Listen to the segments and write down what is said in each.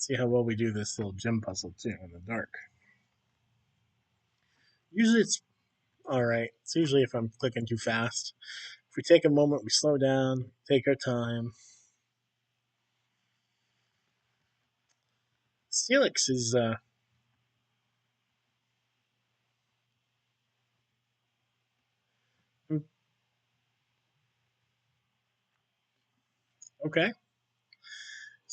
See how well we do this little gym puzzle too in the dark. Usually it's alright. It's usually if I'm clicking too fast. If we take a moment, we slow down, take our time. Steelix is okay.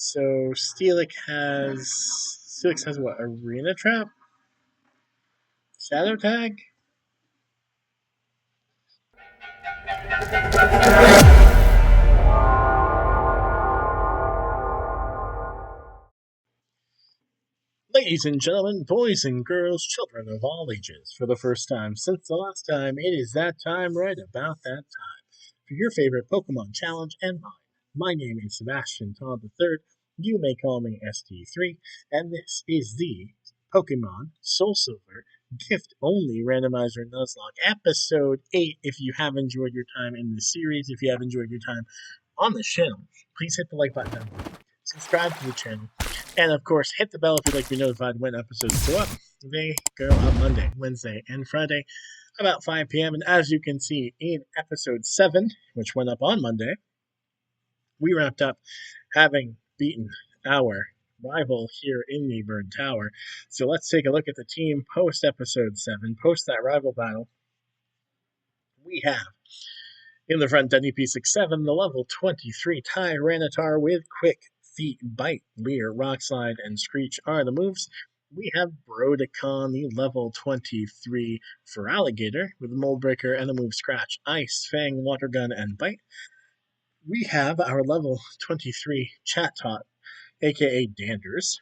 So Steelix has what? Arena Trap? Shadow Tag? Ladies and gentlemen, boys and girls, children of all ages, for the first time since the last time, it is that time right about that time for your favorite Pokemon challenge and mine. My name is Sebastian Todd III. You may call me ST3, and this is the Pokemon SoulSilver gift only randomizer Nuzlocke episode 8. If you have enjoyed your time in this series, if you have enjoyed your time on the channel, please hit the like button down below. Subscribe to the channel. And of course, hit the bell if you'd like to be notified when episodes go up. They go up Monday, Wednesday, and Friday about 5 p.m. And as you can see in episode 7, which went up on Monday, we wrapped up having beaten our rival here in the Bird Tower. So let's take a look at the team post episode 7, post that rival battle. We have in the front, WP67, the level 23 Tyranitar with Quick Feet, Bite, Leer, Rock Slide, and Screech are the moves. We have Brodicon, the level 23 Feraligatr with Mold Breaker and the move Scratch, Ice, Fang, Water Gun, and Bite. We have our level 23 Chatot, aka Danders,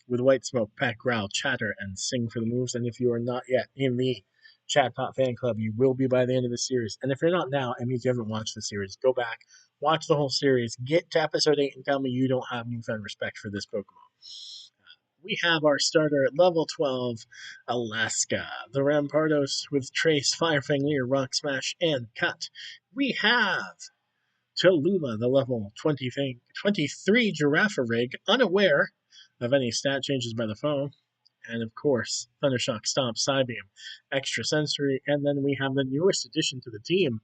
with White Smoke, Pack, Growl, Chatter, and Sing for the moves. And if you are not yet in the Chatbot fan club, you will be by the end of the series. And if you're not now, it means you haven't watched the series. Go back, watch the whole series, get to episode 8, and tell me you don't have newfound respect for this Pokemon. We have our starter at level 12, Alaska, the Rampardos with Trace, Firefang, Leer, Rock Smash, and Cut. We have Tallulah, the level 23 Girafarig, unaware of any stat changes by the foe. And of course, Thundershock, Stomp, Psybeam, Extra Sensory. And then we have the newest addition to the team,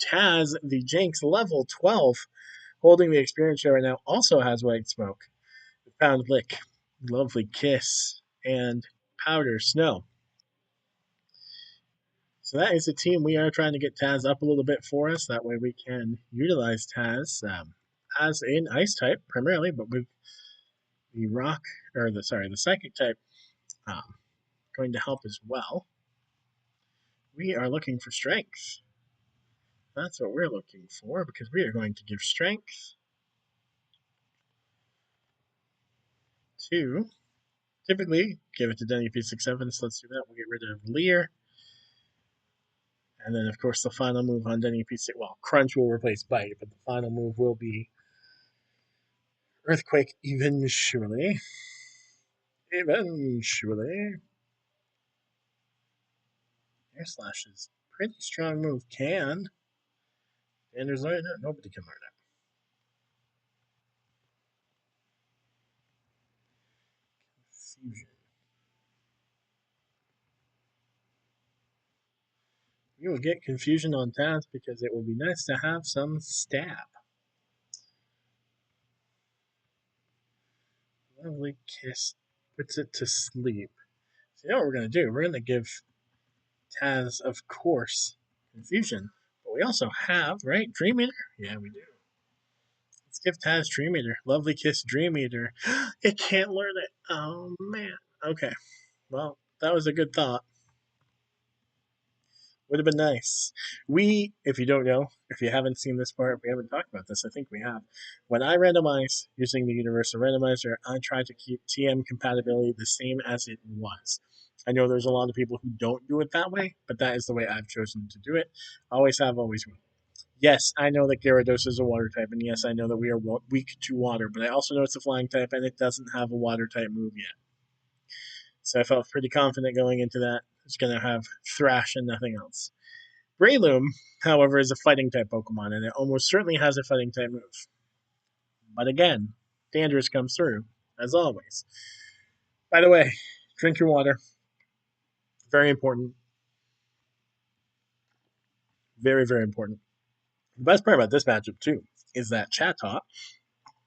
Taz, the Jinx, level 12, holding the experience share right now, also has White Smoke, Pound Lick, Lovely Kiss, and Powder Snow. So that is the team. We are trying to get Taz up a little bit for us. That way we can utilize Taz as an Ice type primarily, but with the the Psychic type going to help as well. We are looking for Strength. That's what we're looking for because we are going to give Strength to, typically, give it to WP67, so let's do that. We'll get rid of Leer. And then, of course, the final move on WP6, well, Crunch will replace Bite, but the final move will be Earthquake eventually. Eventually. Air Slash is a pretty strong move. Can. And there's nobody can learn it. Confusion. You will get Confusion on Taz because it will be nice to have some stab. Lovely Kiss puts it to sleep. So you know what we're going to do? We're going to give Taz, of course, Confusion. But we also have, right, Dream Eater? Yeah, we do. Let's give Taz Dream Eater. Lovely Kiss Dream Eater. It can't learn it. Oh, man. Okay. Well, that was a good thought. Would have been nice. If you don't know, if you haven't seen this part, we haven't talked about this. I think we have. When I randomize using the Universal Randomizer, I try to keep TM compatibility the same as it was. I know there's a lot of people who don't do it that way, but that is the way I've chosen to do it. Always have, always will. Yes, I know that Gyarados is a water type, and yes, I know that we are weak to water, but I also know it's a flying type, and it doesn't have a water type move yet. So I felt pretty confident going into that. It's going to have Thrash and nothing else. Breloom, however, is a fighting type Pokemon, and it almost certainly has a fighting type move. But again, Danders comes through as always. By the way, drink your water. Very important. Very, very important. The best part about this matchup, too, is that Chatot,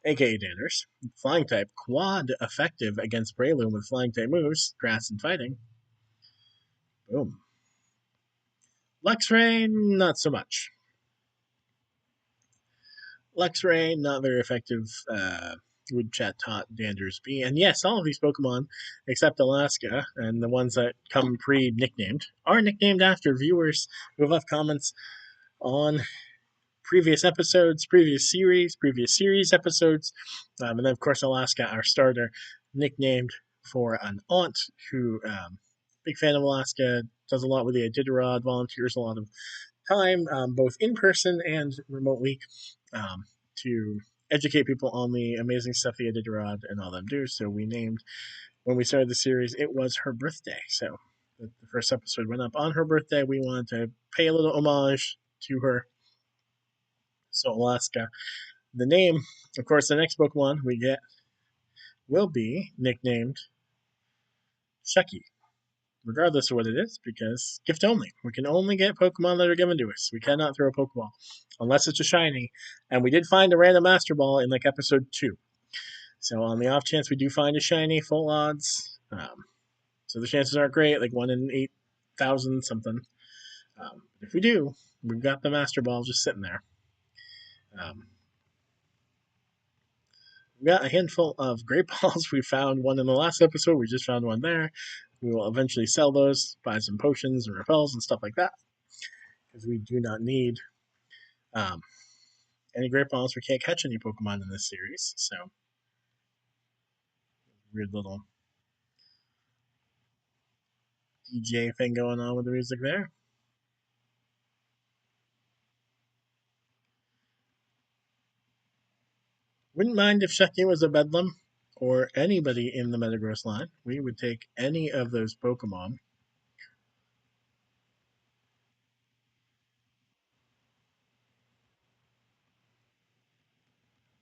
aka Danders, flying type, quad effective against Breloom with flying type moves, grass and fighting. Boom. Luxray, not so much. Luxray, not very effective. Would Chatot Danders be? And yes, all of these Pokemon, except Alaska, and the ones that come pre-nicknamed, are nicknamed after viewers who have left comments on previous series episodes, and then of course Alaska, our starter, nicknamed for an aunt who, big fan of Alaska, does a lot with the Iditarod, volunteers a lot of time, both in person and remotely, to educate people on the amazing stuff the Iditarod and all them do. So we named, when we started the series, it was her birthday. So the first episode went up on her birthday. We wanted to pay a little homage to her. So Alaska. The name, of course, the next Pokemon we get will be nicknamed Shucky, regardless of what it is, because gift only. We can only get Pokemon that are given to us. We cannot throw a Pokeball unless it's a shiny. And we did find a random Master Ball in like episode 2. So on the off chance we do find a shiny, full odds. So the chances aren't great, like 1 in 8,000 something. If we do, we've got the Master Ball just sitting there. We got a handful of great balls. We found one in the last episode. We just found one there. We will eventually sell those, buy some potions and repels and stuff like that, because we do not need any great balls. We can't catch any Pokemon in this series, so weird little DJ thing going on with the music there. Wouldn't mind if Shucky was a Bedlam or anybody in the Metagross line. We would take any of those Pokemon.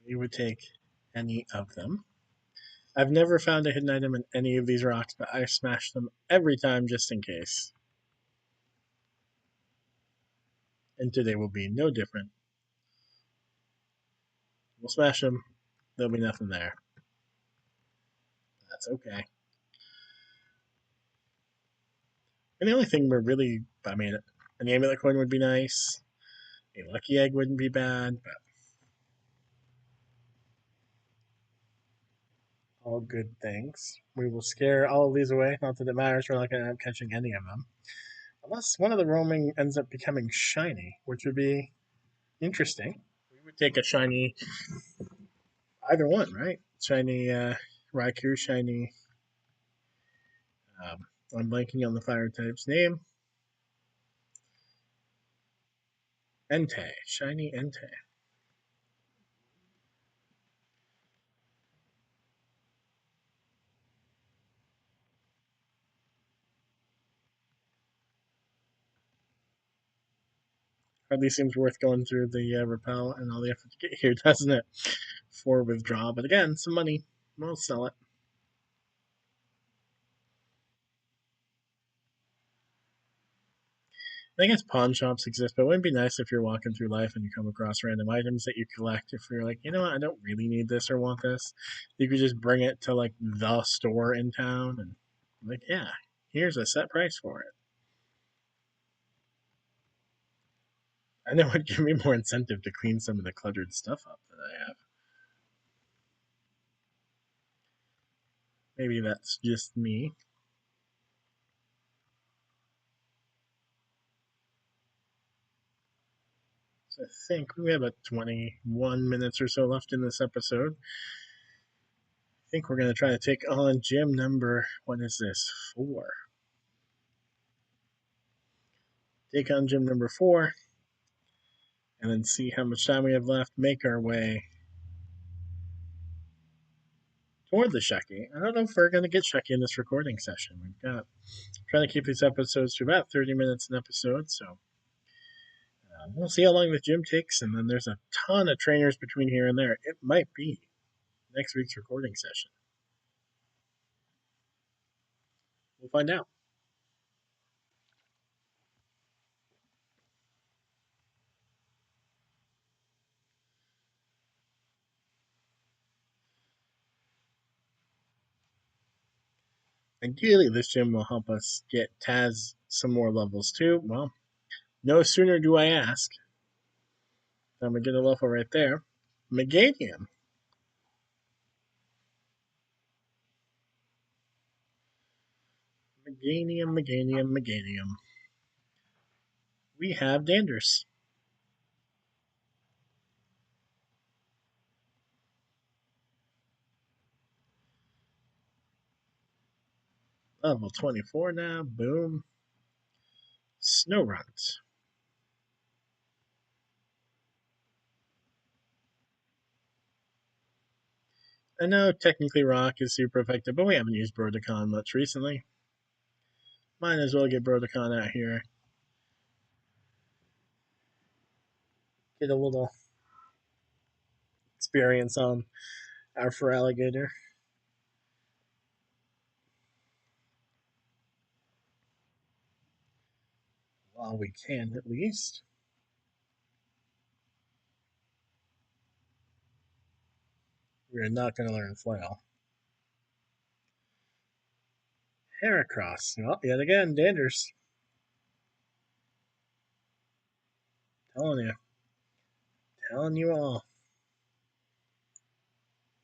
We would take any of them. I've never found a hidden item in any of these rocks, but I smash them every time just in case. And today will be no different. We'll smash them. There'll be nothing there. That's okay. And the only thing we're really, I mean, an amulet coin would be nice. A lucky egg wouldn't be bad, but all good things. We will scare all of these away. Not that it matters. We're not going to end up catching any of them. Unless one of the roaming ends up becoming shiny, which would be interesting. We would take a shiny, either one, right? Shiny Raikou, shiny. I'm blanking on the fire type's name. Entei, shiny Entei. Hardly seems worth going through the repel and all the effort to get here, doesn't it? For withdrawal, but again, some money. We'll sell it. I guess pawn shops exist, but it wouldn't be nice if you're walking through life and you come across random items that you collect. If you're like, you know what, I don't really need this or want this, you could just bring it to like the store in town and like, yeah, here's a set price for it. And it would give me more incentive to clean some of the cluttered stuff up that I have. Maybe that's just me. So I think we have about 21 minutes or so left in this episode. I think we're going to try to take on gym number, what is this, 4. Take on gym number 4, and then see how much time we have left. Make our way toward the Shucky. I don't know if we're going to get Shucky in this recording session. We've got trying to keep these episodes to about 30 minutes an episode, so we'll see how long the gym takes. And then there's a ton of trainers between here and there. It might be next week's recording session. We'll find out. Ideally, this gym will help us get Taz some more levels too. Well, no sooner do I ask than we get a level right there. Meganium. Meganium. We have Danders. Level 24 now. Boom. Snorunt. I know technically Rock is super effective, but we haven't used Brodicon much recently. Might as well get Brodicon out here. Get a little experience on our Feraligatr. While we can, at least. We are not going to learn Flail. Heracross. Well, yet again, Danders. Telling you. Telling you all.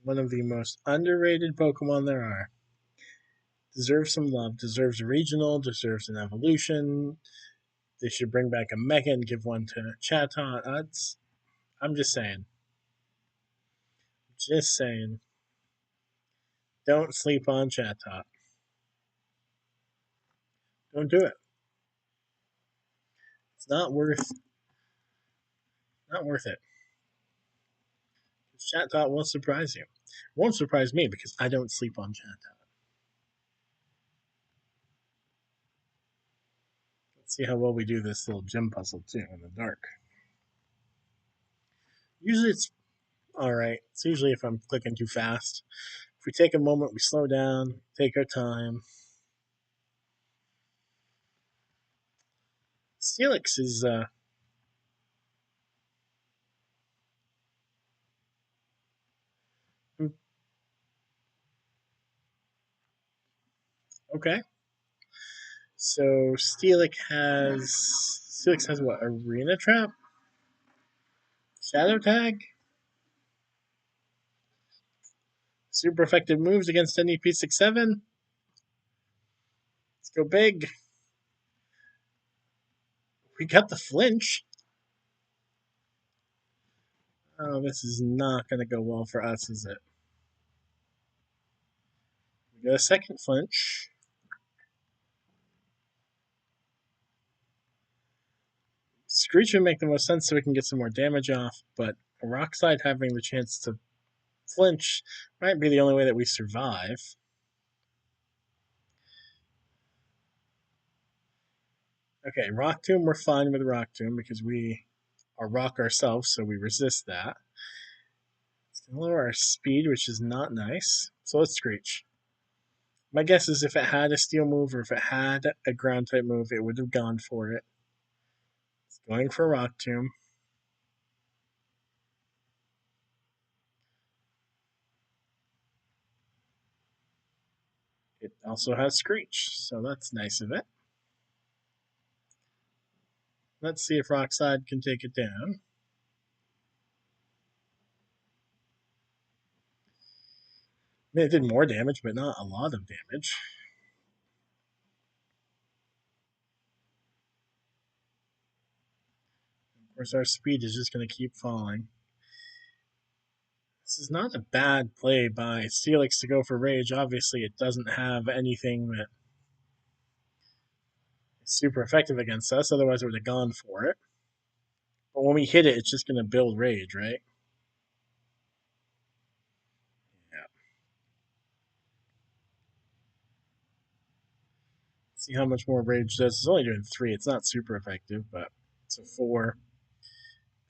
One of the most underrated Pokemon there are. Deserves some love. Deserves a regional. Deserves an evolution. They should bring back a Mecha and give one to Chatot. I'm just saying. Just saying. Don't sleep on Chatot. Don't do it. It's not worth it. Chatot will surprise you. Won't surprise me because I don't sleep on Chatot. Let's see how well we do this little gym puzzle too in the dark. Usually it's alright. It's usually if I'm clicking too fast. If we take a moment, we slow down, take our time. Steelix is okay. So Steelix has what? Arena Trap? Shadow Tag? Super effective moves against NEP 6-7. Let's go big. We got the flinch. Oh, this is not going to go well for us, is it? We got a second flinch. Screech would make the most sense so we can get some more damage off, but a Rock Slide having the chance to flinch might be the only way that we survive. Okay, Rock Tomb, we're fine with Rock Tomb because we are Rock ourselves, so we resist that. It's going to lower our speed, which is not nice. So let's Screech. My guess is if it had a Steel move or if it had a Ground type move, it would have gone for it. It's going for Rock Tomb. It also has Screech, so that's nice of it. Let's see if Rock Slide can take it down. I mean, it did more damage, but not a lot of damage. Of course, our speed is just going to keep falling. This is not a bad play by Steelix to go for Rage. Obviously, it doesn't have anything that is super effective against us, otherwise, it would have gone for it. But when we hit it, it's just going to build Rage, right? Yeah. See how much more Rage does. It's only doing 3. It's not super effective, but it's a 4.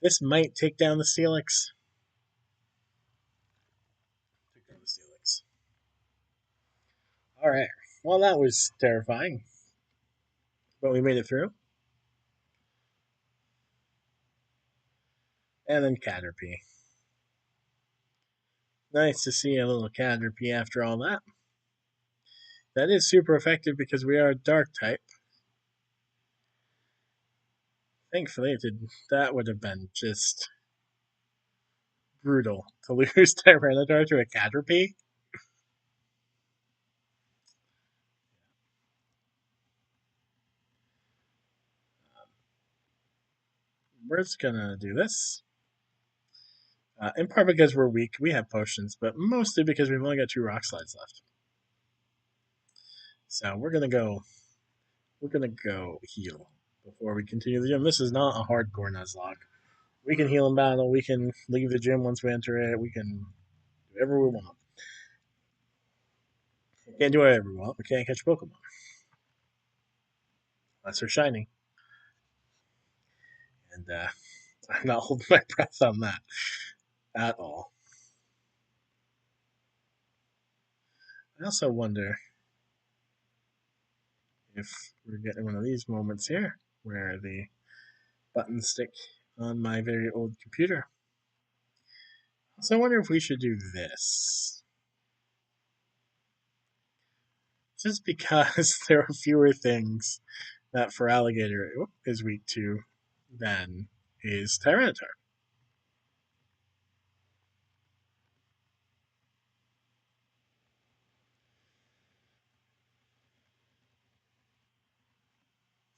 This might take down the Steelix. Take down the Steelix. Alright. Well, that was terrifying, but we made it through. And then Caterpie. Nice to see a little Caterpie after all that. That is super effective because we are dark type. Thankfully, that would have been just brutal to lose Tyranitar to a Caterpie. We're just gonna do this. In part because we're weak, we have potions, but mostly because we've only got 2 rock slides left. So we're gonna go. We're gonna go heal before we continue the gym. This is not a hardcore Nuzlocke. We can heal in battle. We can leave the gym once we enter it. We can do whatever we want. We can't do whatever we want. We can't catch Pokemon unless they're shiny. And I'm not holding my breath on that at all. I also wonder if we're getting one of these moments here where the buttons stick on my very old computer. So I wonder if we should do this. Just because there are fewer things that Feraligatr is weak to than is Tyranitar.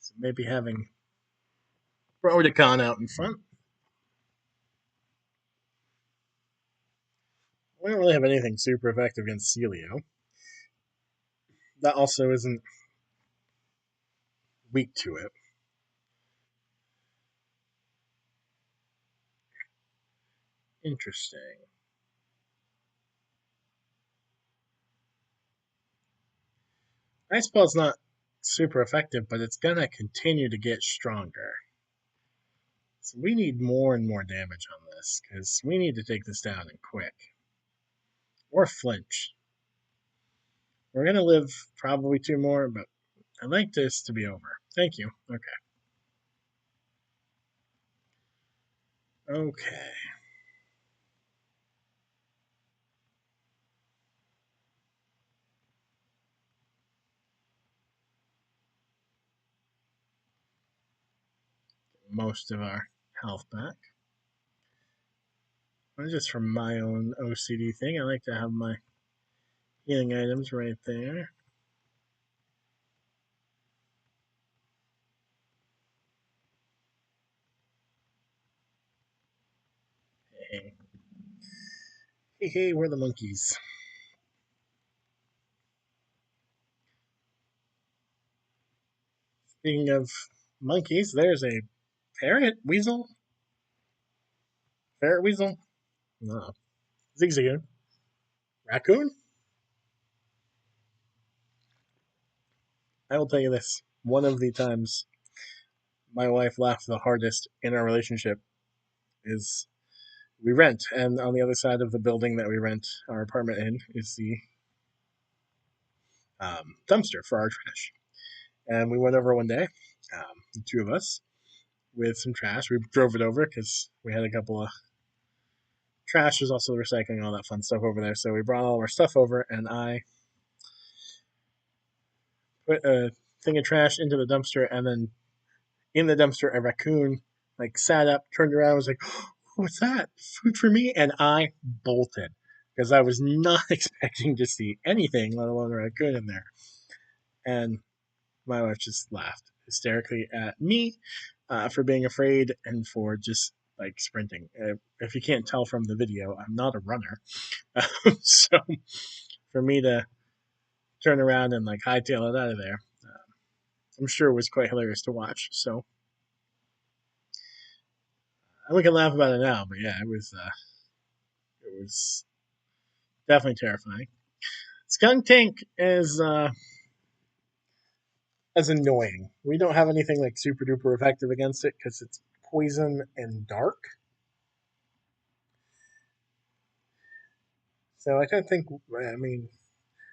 So maybe having Rodicon out in front. We don't really have anything super effective against Celio. That also isn't weak to it. Interesting. Ice Ball's not super effective, but it's gonna continue to get stronger. So we need more and more damage on this, because we need to take this down and quick. Or flinch. We're gonna live probably 2 more, but I'd like this to be over. Thank you. Okay. Okay. Most of our health back. Just from my own OCD thing, I like to have my healing items right there. Hey, hey, we're the monkeys. Speaking of monkeys, there's a parrot weasel. Ferret weasel. No. Zigzagoon. Raccoon. I will tell you this. One of the times my wife laughed the hardest in our relationship is we rent, and on the other side of the building that we rent our apartment in is the dumpster for our trash. And we went over one day, the 2 of us, with some trash. We drove it over because we had a couple of trash. There's also recycling, all that fun stuff over there. So we brought all of our stuff over, and I put a thing of trash into the dumpster, and then in the dumpster, a raccoon like sat up, turned around, was like, oh, "What's that? Food for me?" And I bolted because I was not expecting to see anything, let alone a raccoon in there. And my wife just laughed hysterically at me for being afraid and for just like sprinting. If you can't tell from the video, I'm not a runner, so for me to turn around and like hightail it out of there, I'm sure it was quite hilarious to watch. So we can laugh about it now, but yeah, it was definitely terrifying. Skunk Tank is as annoying. We don't have anything like super duper effective against it because it's poison and dark. So I don't think. I mean,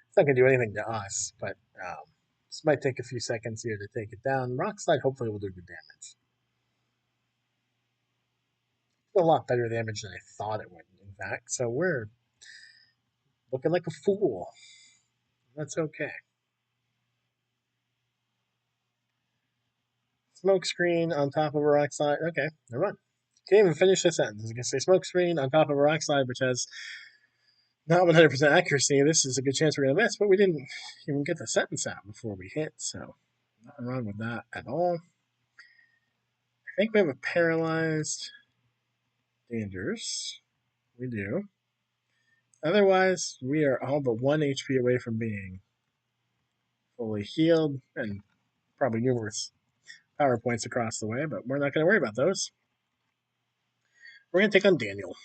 it's not gonna do anything to us, but This might take a few seconds here to take it down. Rock Slide hopefully will do good damage. A lot better damage than I thought it would, in fact. So we're looking like a fool. That's okay. Smoke screen on top of a rock slide. Okay, never mind. Can't even finish the sentence. I was going to say smoke screen on top of a rock slide, which has not 100% accuracy. This is a good chance we're going to miss, but we didn't even get the sentence out before we hit, so nothing wrong with that at all. I think we have a paralyzed Dangerous. We do. Otherwise, we are all but 1 HP away from being fully healed and probably numerous power points across the way, but we're not going to worry about those. We're going to take on Daniel.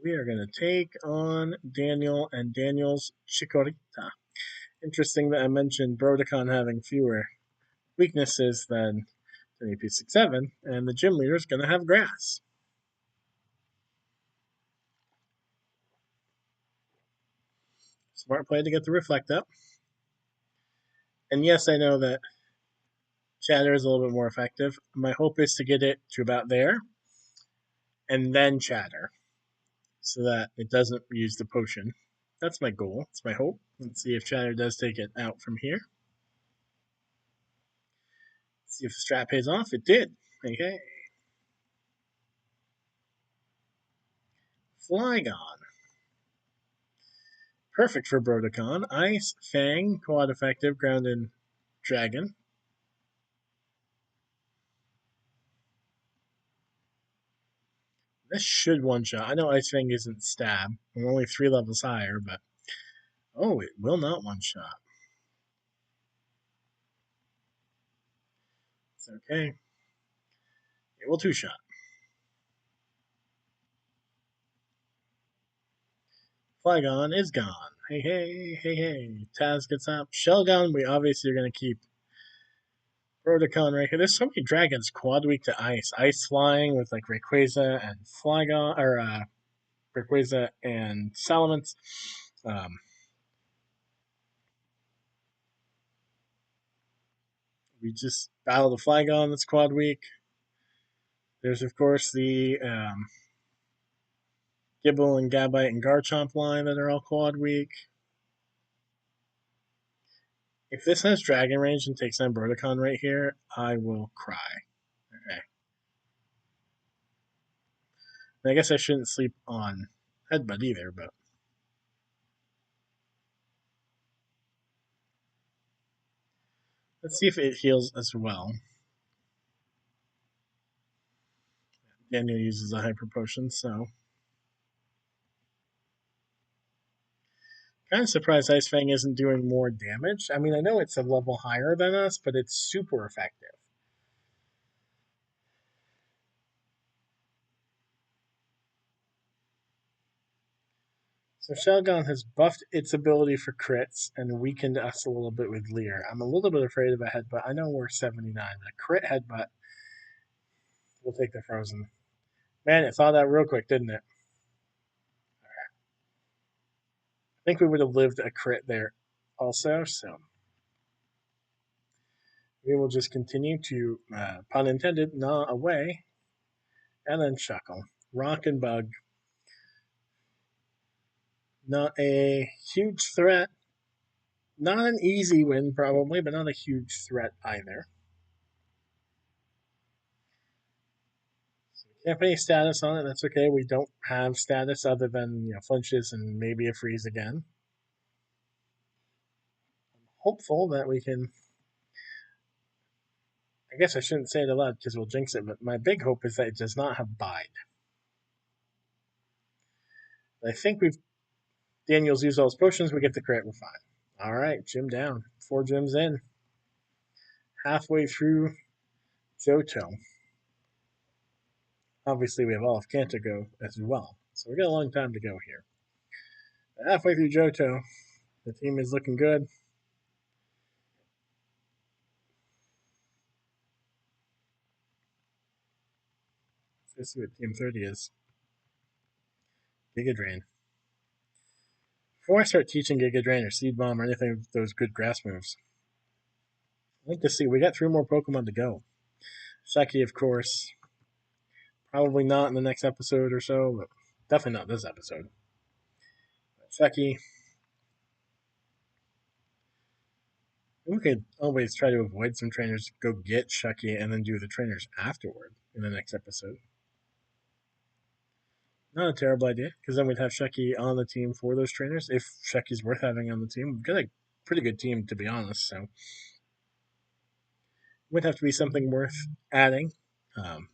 We are going to take on Daniel and Daniel's Chikorita. Interesting that I mentioned Brodicon having fewer weaknesses than AP67, and the gym leader is going to have grass. Smart play to get the Reflect up. And yes, I know that Chatter is a little bit more effective. My hope is to get it to about there, and then Chatter, so that it doesn't use the potion. That's my goal. That's my hope. Let's see if Chatter does take it out from here. Let's see if the strat pays off. It did. Okay. Flygon. Perfect for Brodicon. Ice, Fang, quad effective, ground and dragon. This should one-shot. I know Ice Fang isn't stab. I'm only 3 levels higher, but... Oh, it will not one-shot. It's okay. It will two-shot. Flygon is gone. Hey, hey, hey, hey. Taz gets up. Shelgon, we obviously are going to keep Brodicon right here. There's so many dragons quad weak to ice. Ice flying with like Rayquaza and Flygon, or Rayquaza and Salamence. We just battle the Flygon that's quad weak. There's, of course, the Gibble and Gabite and Garchomp line that are all quad weak. If this has Dragon Range and takes on Brodicon right here, I will cry. Okay. And I guess I shouldn't sleep on Headbutt either, but... Let's see if it heals as well. Daniel uses a Hyper Potion, so... Kind of surprised Ice Fang isn't doing more damage. I mean, I know it's a level higher than us, but it's super effective. So Shelgon has buffed its ability for crits and weakened us a little bit with Leer. I'm a little bit afraid of a Headbutt. I know we're 79, but a crit Headbutt will take the Frozen. Man, it thawed out real quick, didn't it? I think we would have lived a crit there also, so... We will just continue to, pun intended, gnaw away, and then chuckle. Rock and Bug. Not a huge threat. Not an easy win, probably, but not a huge threat either. So we can't put any status on it. That's okay. We don't have status other than flinches and maybe a freeze again. I'm hopeful that we can... I guess I shouldn't say it aloud because we'll jinx it, but my big hope is that it does not have Bide. I think Daniel's used all his potions. We get the crit. We're fine. All right, gym down. 4 gyms in. Halfway through Johto. Obviously, we have all of Kanto go as well. So we got a long time to go here. Halfway through Johto. The team is looking good. Let's see what Team 30 is. Giga Drain. Before I start teaching Giga Drain or Seed Bomb or anything of those good grass moves, I'd like to see. We got 3 more Pokemon to go. Seki, of course. Probably not in the next episode or so, but definitely not this episode. Seki. We could always try to avoid some trainers, go get Seki, and then do the trainers afterward in the next episode. Not a terrible idea, because then we'd have Seki on the team for those trainers. If Sheki's worth having on the team, we've got a pretty good team, to be honest, so would have to be something worth adding um,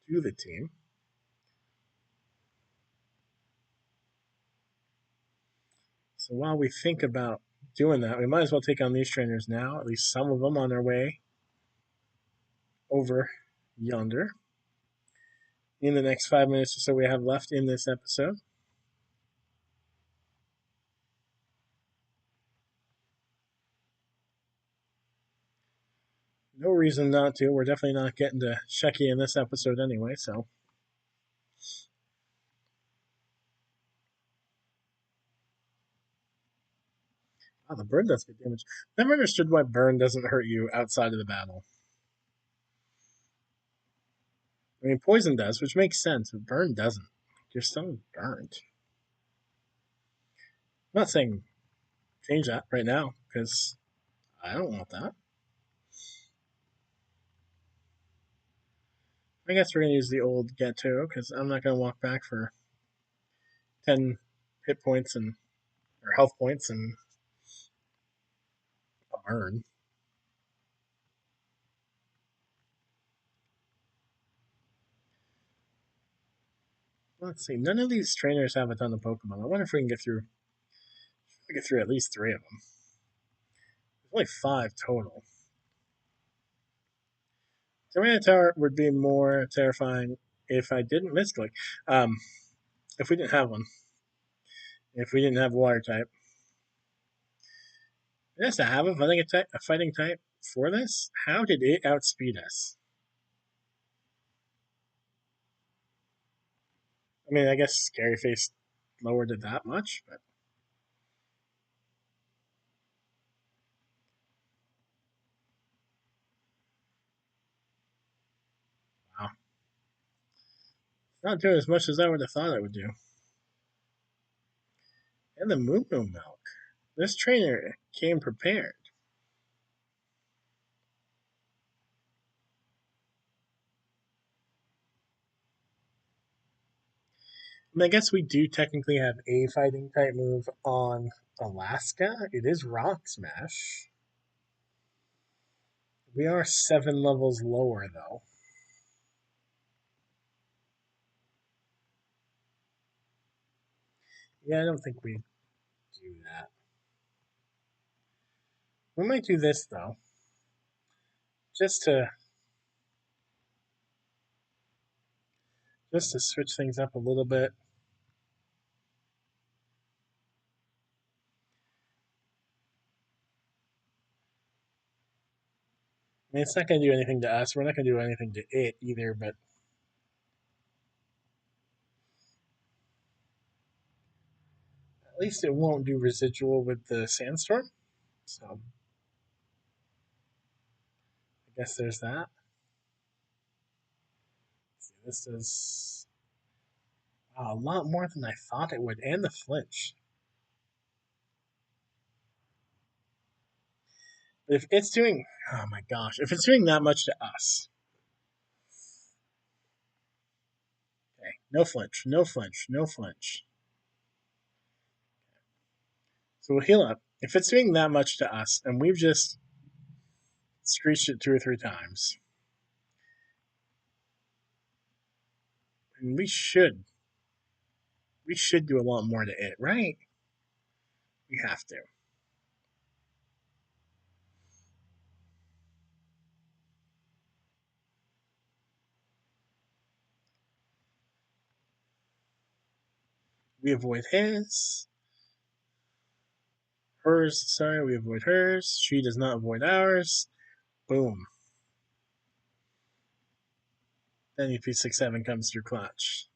to the team. So while we think about doing that, we might as well take on these trainers now, at least some of them on their way over yonder in the next 5 minutes or so we have left in this episode. No reason not to. We're definitely not getting to Shecky in this episode anyway, so. Oh, the burn does get damage. Never understood why burn doesn't hurt you outside of the battle. I mean, poison does, which makes sense, but burn doesn't. You're still burnt. I'm not saying change that right now, because I don't want that. I guess we're going to use the old Gateau, because I'm not going to walk back for 10 hit points and or health points and a burn. Let's see. None of these trainers have a ton of Pokemon. I wonder if we can get through at least 3 of them. There's only 5 total. Tyranitar would be more terrifying if I didn't misclick. If we didn't have one. If we didn't have Water type. It has to have a fighting type for this? How did it outspeed us? I mean, I guess Scary Face lowered it that much, but wow. It's not doing as much as I would have thought it would do. And the Moo Moo Milk. This trainer came prepared. I guess we do technically have a fighting type move on Alaska. It is Rock Smash. We are 7 levels lower, though. Yeah, I don't think we do that. We might do this, though. Just to switch things up a little bit. I mean, it's not going to do anything to us. We're not going to do anything to it either, but at least it won't do residual with the sandstorm. So I guess there's that. See, this does a lot more than I thought it would, and the flinch. But if it's doing, oh my gosh, if it's doing that much to us, okay, no flinch, no flinch, no flinch. So we'll heal up. If it's doing that much to us, and we've just screeched it 2 or 3 times, and we should do a lot more to it, right? We have to. We avoid his. Hers, sorry, we avoid hers. She does not avoid ours. Boom. Then EP67 comes through clutch.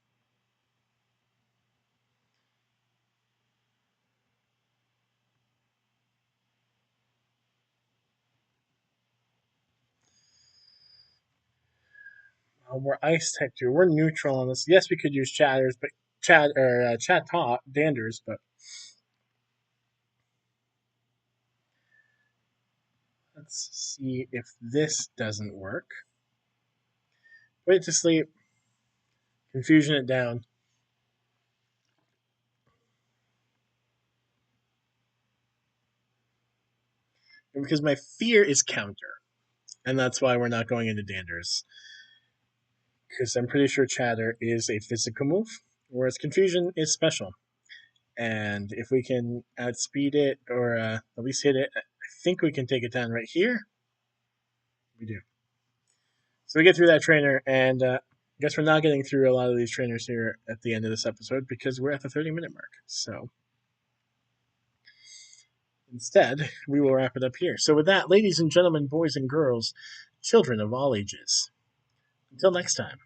We're ice type 2. We're neutral on this. Yes, we could use chatters, but chat talk danders, but let's see if this doesn't work. Put it to sleep. Confusion it down. And because my fear is counter, and that's why we're not going into danders. Because I'm pretty sure chatter is a physical move, whereas confusion is special. And if we can outspeed it or at least hit it, I think we can take it down right here. We do. So we get through that trainer, and I guess we're not getting through a lot of these trainers here at the end of this episode because we're at the 30-minute mark. So instead, we will wrap it up here. So with that, ladies and gentlemen, boys and girls, children of all ages, until next time.